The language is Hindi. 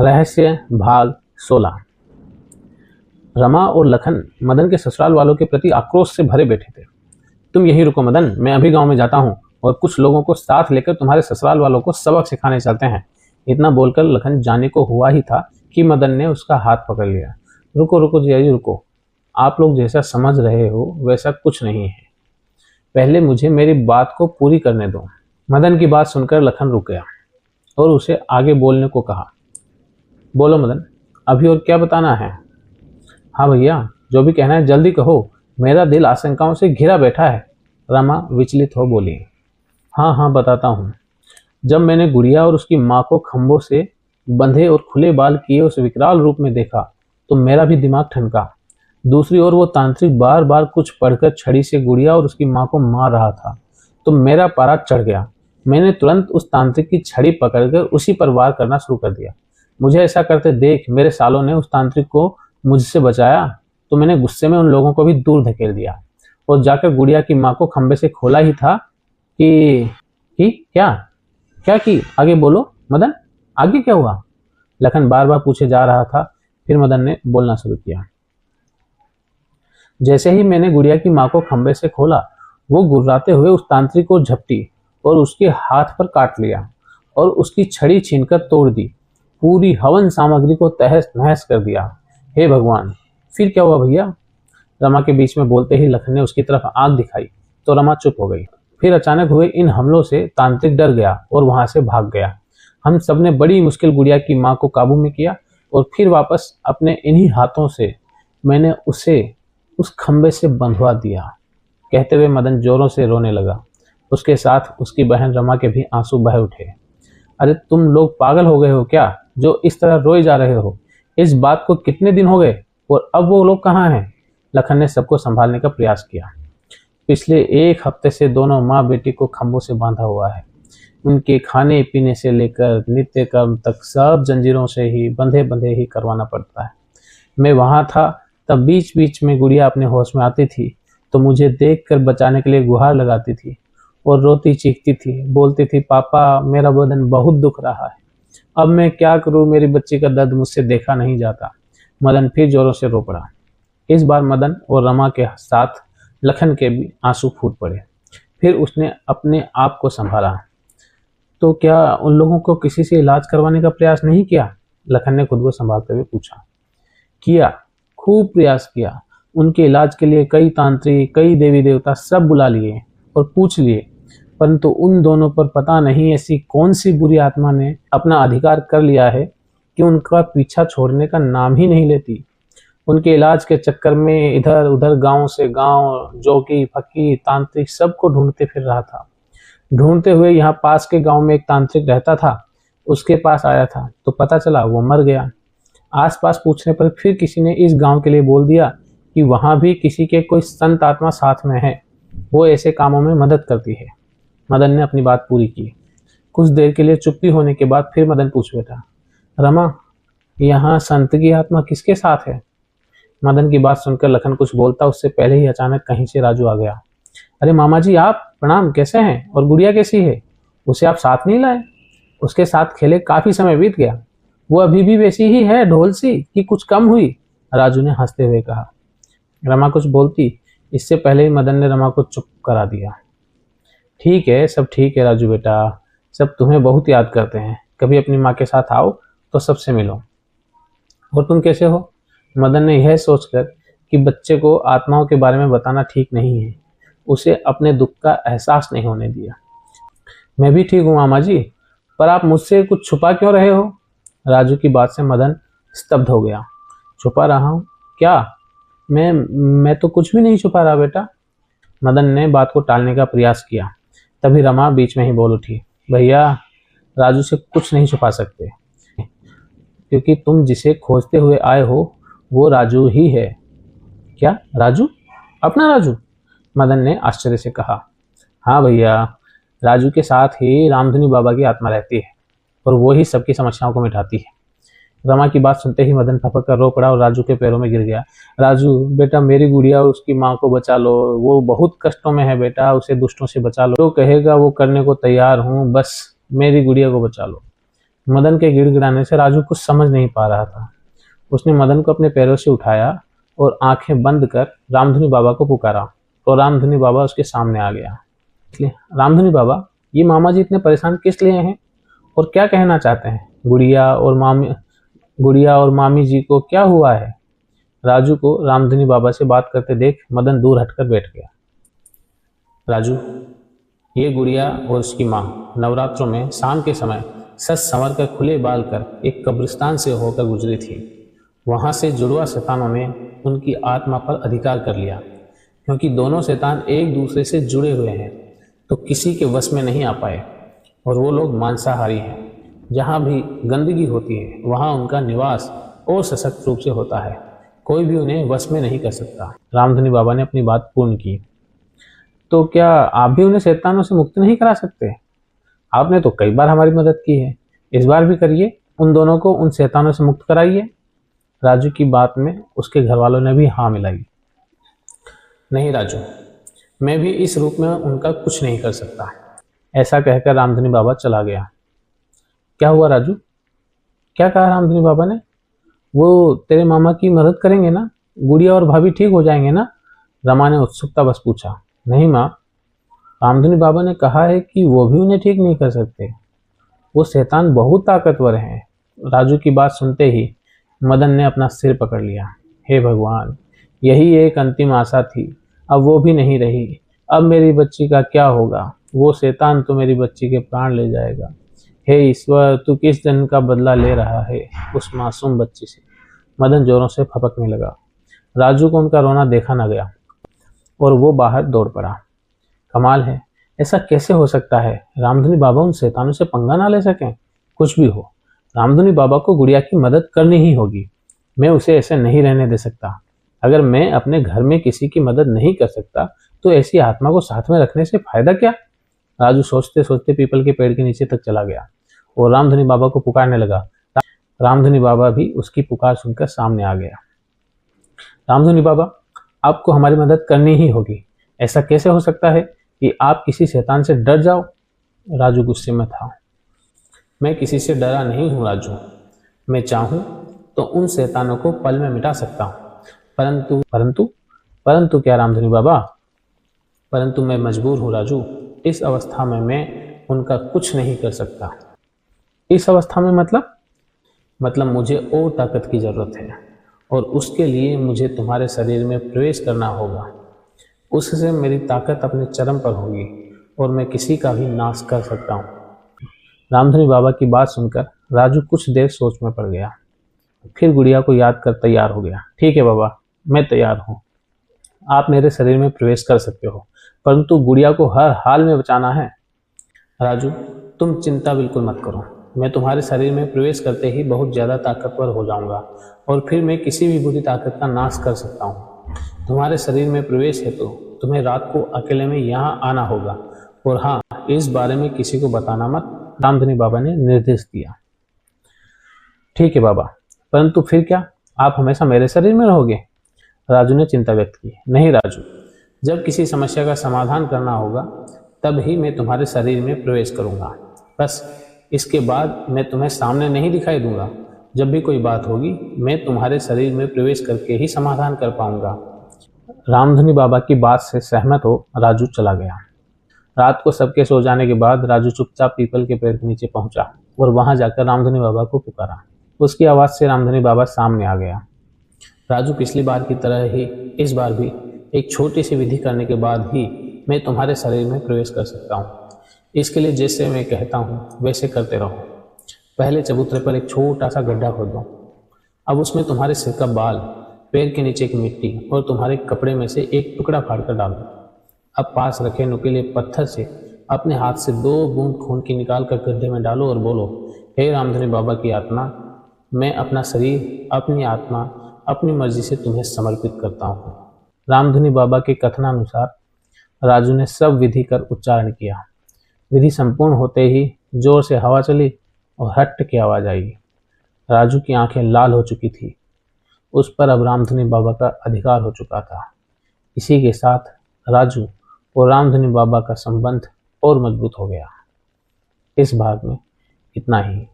रहस्य भाग 16। रमा और लखन मदन के ससुराल वालों के प्रति आक्रोश से भरे बैठे थे। तुम यहीं रुको मदन, मैं अभी गांव में जाता हूँ और कुछ लोगों को साथ लेकर तुम्हारे ससुराल वालों को सबक सिखाने चलते हैं। इतना बोलकर लखन जाने को हुआ ही था कि मदन ने उसका हाथ पकड़ लिया। रुको रुको जिया जी रुको, आप लोग जैसा समझ रहे हो वैसा कुछ नहीं है, पहले मुझे मेरी बात को पूरी करने दो। मदन की बात सुनकर लखन रुक गया और उसे आगे बोलने को कहा। बोलो मदन, अभी और क्या बताना है? हाँ भैया, जो भी कहना है जल्दी कहो, मेरा दिल आशंकाओं से घिरा बैठा है। रमा विचलित हो बोली। हाँ हाँ बताता हूँ। जब मैंने गुड़िया और उसकी माँ को खंभों से बंधे और खुले बाल किए उस विकराल रूप में देखा तो मेरा भी दिमाग ठनका। दूसरी ओर वो तांत्रिक बार बार कुछ पढ़कर छड़ी से गुड़िया और उसकी माँ को मार रहा था तो मेरा पारा चढ़ गया। मैंने तुरंत उस तांत्रिक की छड़ी पकड़कर उसी पर वार करना शुरू कर दिया। मुझे ऐसा करते देख मेरे सालों ने उस तांत्रिक को मुझसे बचाया तो मैंने गुस्से में उन लोगों को भी दूर धकेल दिया और जाकर गुड़िया की माँ को खंबे से खोला ही था कि क्या क्या की आगे बोलो मदन, आगे क्या हुआ? लखन बार बार पूछे जा रहा था। फिर मदन ने बोलना शुरू किया। जैसे ही मैंने गुड़िया की माँ को खंबे से खोला वो गुर्राते हुए उस तांत्रिक को झपटी और उसके हाथ पर काट लिया और उसकी छड़ी छीनकर तोड़ दी। पूरी हवन सामग्री को तहस नहस कर दिया। हे भगवान, फिर क्या हुआ भैया? रमा के बीच में बोलते ही लखन ने उसकी तरफ आंख दिखाई तो रमा चुप हो गई। फिर अचानक हुए इन हमलों से तांत्रिक डर गया और वहां से भाग गया। हम सबने बड़ी मुश्किल गुड़िया की माँ को काबू में किया और फिर वापस अपने इन्हीं हाथों से मैंने उसे उस खंबे से बंधवा दिया। कहते हुए मदन जोरों से रोने लगा। उसके साथ उसकी बहन रमा के भी आंसू बह उठे। अरे तुम लोग पागल हो गए हो क्या, जो इस तरह रोए जा रहे हो? इस बात को कितने दिन हो गए और अब वो लोग कहाँ हैं? लखन ने सबको संभालने का प्रयास किया। पिछले एक हफ्ते से दोनों माँ बेटी को खंभों से बांधा हुआ है। उनके खाने पीने से लेकर नित्य कर्म तक सब जंजीरों से ही बंधे बंधे ही करवाना पड़ता है। मैं वहां था तब बीच बीच में गुड़िया अपने होश में आती थी तो मुझे देखकर बचाने के लिए गुहार लगाती थी और रोती चीखती थी, बोलती थी पापा मेरा बदन बहुत दुख रहा है, अब मैं क्या करूं, मेरी बच्ची का दर्द मुझसे देखा नहीं जाता। मदन फिर जोरों से रो पड़ा। इस बार मदन और रमा के साथ लखन के भी आंसू फूट पड़े। फिर उसने अपने आप को संभाला। तो क्या उन लोगों को किसी से इलाज करवाने का प्रयास नहीं किया? लखन ने खुद को संभालते हुए पूछा। किया, खूब प्रयास किया। उनके इलाज के लिए कई तांत्रिक, कई देवी देवता सब बुला लिए और पूछ लिए, परंतु उन दोनों पर पता नहीं ऐसी कौन सी बुरी आत्मा ने अपना अधिकार कर लिया है कि उनका पीछा छोड़ने का नाम ही नहीं लेती। उनके इलाज के चक्कर में इधर उधर गांव से गांव जोगी फकीर तांत्रिक सबको ढूंढते फिर रहा था। ढूंढते हुए यहाँ पास के गांव में एक तांत्रिक रहता था, उसके पास आया था तो पता चला वो मर गया। आसपास पूछने पर फिर किसी ने इस गांव के लिए बोल दिया कि वहां भी किसी के कोई संत आत्मा साथ में है, वो ऐसे कामों में मदद करती है। मदन ने अपनी बात पूरी की। कुछ देर के लिए चुप्पी होने के बाद फिर मदन पूछ बैठा, रमा यहाँ संत की आत्मा किसके साथ है? मदन की बात सुनकर लखन कुछ बोलता उससे पहले ही अचानक कहीं से राजू आ गया। अरे मामा जी आप प्रणाम, कैसे हैं? और गुड़िया कैसी है? उसे आप साथ नहीं लाए? उसके साथ खेले काफी समय बीत गया, वो अभी भी वैसी ही है ढोल सी कि कुछ कम हुई? राजू ने हंसते हुए कहा। रमा कुछ बोलती इससे पहले ही मदन ने रमा को चुप करा दिया। ठीक है, सब ठीक है राजू बेटा, सब तुम्हें बहुत याद करते हैं, कभी अपनी माँ के साथ आओ तो सबसे मिलो। और तुम कैसे हो? मदन ने यह सोचकर कि बच्चे को आत्माओं के बारे में बताना ठीक नहीं है, उसे अपने दुख का एहसास नहीं होने दिया। मैं भी ठीक हूँ मामा जी, पर आप मुझसे कुछ छुपा क्यों रहे हो? राजू की बात से मदन स्तब्ध हो गया। छुपा रहा हूँ क्या? मैं तो कुछ भी नहीं छुपा रहा बेटा। मदन ने बात को टालने का प्रयास किया। तभी रमा बीच में ही बोल उठी, भैया राजू से कुछ नहीं छुपा सकते, क्योंकि तुम जिसे खोजते हुए आए हो वो राजू ही है। क्या राजू? अपना राजू? मदन ने आश्चर्य से कहा। हाँ भैया, राजू के साथ ही रामधनी बाबा की आत्मा रहती है और वो ही सबकी समस्याओं को मिटाती है। रमा की बात सुनते ही मदन फपक कर रो पड़ा और राजू के पैरों में गिर गया। राजू बेटा मेरी गुड़िया और उसकी माँ को बचा लो, वो बहुत कष्टों में है बेटा, उसे दुष्टों से बचा लो, जो कहेगा वो करने को तैयार हूँ, बस मेरी गुड़िया को बचा लो। मदन के गिड़गिड़ाने से राजू कुछ समझ नहीं पा रहा था। उसने मदन को अपने पैरों से उठाया और आंखें बंद कर रामधनी बाबा को पुकारा, तो रामधनी बाबा उसके सामने आ गया। इसलिए रामधनी बाबा, ये मामा जी इतने परेशान किस लिए हैं और क्या कहना चाहते हैं? गुड़िया और मामी जी को क्या हुआ है? राजू को रामधनी बाबा से बात करते देख मदन दूर हटकर बैठ गया। राजू, ये गुड़िया और उसकी माँ नवरात्रों में शाम के समय सच संवर कर खुले बाल कर एक कब्रिस्तान से होकर गुजरी थी। वहाँ से जुड़वा शैतानों ने उनकी आत्मा पर अधिकार कर लिया। क्योंकि दोनों शैतान एक दूसरे से जुड़े हुए हैं तो किसी के वश में नहीं आ पाए, और वो लोग मांसाहारी हैं। जहाँ भी गंदगी होती है वहाँ उनका निवास और सशक्त रूप से होता है। कोई भी उन्हें वश में नहीं कर सकता। रामधनी बाबा ने अपनी बात पूर्ण की। तो क्या आप भी उन्हें शैतानों से मुक्त नहीं करा सकते? आपने तो कई बार हमारी मदद की है, इस बार भी करिए, उन दोनों को उन शैतानों से मुक्त कराइए। राजू की बात में उसके घर वालों ने भी हाँ मिलाई। नहीं राजू, मैं भी इस रूप में उनका कुछ नहीं कर सकता। ऐसा कहकर रामधनी बाबा चला गया। क्या हुआ राजू? क्या कहा रामधनी बाबा ने? वो तेरे मामा की मदद करेंगे ना? गुड़िया और भाभी ठीक हो जाएंगे ना? रमा ने उत्सुकता बस पूछा। नहीं माँ, रामधनी बाबा ने कहा है कि वो भी उन्हें ठीक नहीं कर सकते। वो शैतान बहुत ताकतवर हैं। राजू की बात सुनते ही मदन ने अपना सिर पकड़ लिया। हे भगवान, यही एक अंतिम आशा थी, अब वो भी नहीं रही। अब मेरी बच्ची का क्या होगा? वो शैतान तो मेरी बच्ची के प्राण ले जाएगा। हे ईश्वर, तू किस जन्म का बदला ले रहा है उस मासूम बच्ची से? मदन जोरों से फपकने लगा। राजू को उनका रोना देखा न गया और वो बाहर दौड़ पड़ा। कमाल है, ऐसा कैसे हो सकता है? रामधनी बाबा उन शैतानों से पंगा ना ले सकें? कुछ भी हो, रामधनी बाबा को गुड़िया की मदद करनी ही होगी। मैं उसे ऐसे नहीं रहने दे सकता। अगर मैं अपने घर में किसी की मदद नहीं कर सकता तो ऐसी आत्मा को साथ में रखने से फायदा क्या? राजू सोचते सोचते पीपल के पेड़ के नीचे तक चला गया और रामधनी बाबा को पुकारने लगा। रामधनी बाबा भी उसकी पुकार सुनकर सामने आ गया। रामधनी बाबा, आपको हमारी मदद करनी ही होगी। ऐसा कैसे हो सकता है कि आप किसी शैतान से डर जाओ? राजू गुस्से में था। मैं किसी से डरा नहीं हूँ राजू। मैं चाहूँ तो उन शैतानों को पल में मिटा सकता हूँ, परंतु परंतु परंतु क्या रामधनी बाबा? परंतु मैं मजबूर हूँ राजू। इस अवस्था में मैं उनका कुछ नहीं कर सकता। इस अवस्था में मतलब मुझे और ताकत की ज़रूरत है, और उसके लिए मुझे तुम्हारे शरीर में प्रवेश करना होगा। उससे मेरी ताकत अपने चरम पर होगी और मैं किसी का भी नाश कर सकता हूँ। रामधनी बाबा की बात सुनकर राजू कुछ देर सोच में पड़ गया। फिर गुड़िया को याद कर तैयार हो गया। ठीक है बाबा, मैं तैयार हूँ। आप मेरे शरीर में प्रवेश कर सकते हो, परंतु गुड़िया को हर हाल में बचाना है। राजू, तुम चिंता बिल्कुल मत करो। मैं तुम्हारे शरीर में प्रवेश करते ही बहुत ज़्यादा ताकतवर हो जाऊंगा और फिर मैं किसी भी बुरी ताकत का नाश कर सकता हूँ। तुम्हारे शरीर में प्रवेश है तो तुम्हें रात को अकेले में यहाँ आना होगा, और हाँ, इस बारे में किसी को बताना मत, रामधनी बाबा ने निर्देश दिया। ठीक है बाबा, परंतु फिर क्या आप हमेशा मेरे शरीर में रहोगे? राजू ने चिंता व्यक्त की। नहीं राजू, जब किसी समस्या का समाधान करना होगा तब ही मैं तुम्हारे शरीर में प्रवेश करूंगा। बस इसके बाद मैं तुम्हें सामने नहीं दिखाई दूंगा। जब भी कोई बात होगी मैं तुम्हारे शरीर में प्रवेश करके ही समाधान कर पाऊंगा। रामधनी बाबा की बात से सहमत हो राजू चला गया। रात को सबके सो जाने के बाद राजू चुपचाप पीपल के पेड़ के नीचे पहुंचा और वहां जाकर रामधनी बाबा को पुकारा। उसकी आवाज़ से रामधनी बाबा सामने आ गया। राजू, पिछली बार की तरह ही इस बार भी एक छोटी सी विधि करने के बाद ही मैं तुम्हारे शरीर में प्रवेश कर सकता हूँ। इसके लिए जैसे मैं कहता हूँ वैसे करते रहो। पहले चबूतरे पर एक छोटा सा गड्ढा खोदो। अब उसमें तुम्हारे सिर का बाल, पैर के नीचे की मिट्टी और तुम्हारे कपड़े में से एक टुकड़ा फाड़ कर डालो। अब पास रखे नुकीले पत्थर से अपने हाथ से 2 बूंद खून की निकाल कर गड्ढे में डालो और बोलो, हे रामधनी बाबा की आत्मा, मैं अपना शरीर, अपनी आत्मा, अपनी मर्जी से तुम्हें समर्पित करता हूँ। रामधनी बाबा के कथनानुसार राजू ने सब विधि कर उच्चारण किया। विधि संपूर्ण होते ही जोर से हवा चली और हट की आवाज आई। राजू की आंखें लाल हो चुकी थी। उस पर अब रामधनी बाबा का अधिकार हो चुका था। इसी के साथ राजू और रामधनी बाबा का संबंध और मजबूत हो गया। इस भाग में इतना ही।